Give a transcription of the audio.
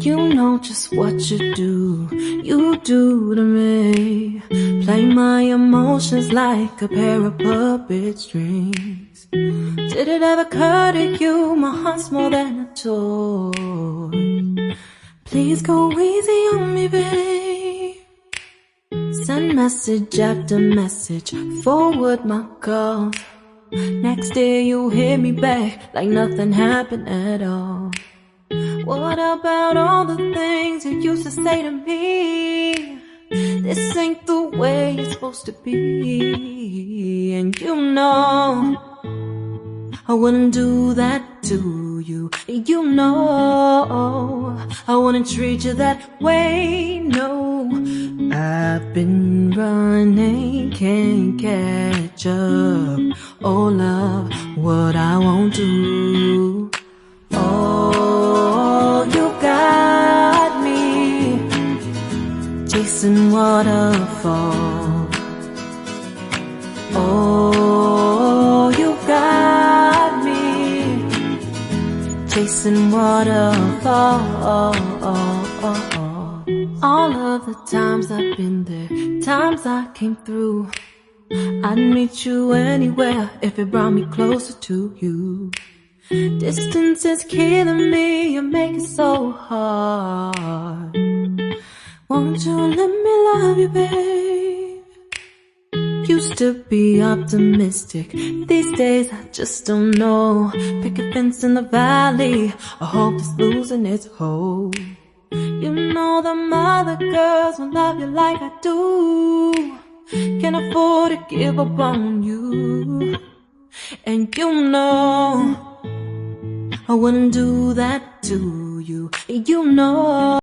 You know just what you do to me. Play my emotions like a pair of puppet strings. Did it ever occur to you my heart's more than a toy? Please go easy on me, babe. Send message after message, forward my calls. Next day you hit me back like nothing happened at all. What about all the things you used to say to me? This ain't the way it's supposed to be. And you know I wouldn't do that to you. You know I wouldn't treat you that way, no. I've been running, can't catch up. Oh love, what I won't do. Oh, you got me chasing waterfall. Oh, you got me chasing waterfall. All of the times I've been there, times I came through, I'd meet you anywhere if it brought me closer to you. Distance is killing me, you make it so hard. Won't you let me love you, babe? Used to be optimistic, these days I just don't know. Pick a fence in the valley, I hope it's losing its hold. You know them other girls won't love you like I do. Can't afford to give up on you. And you know I wouldn't do that to you. You know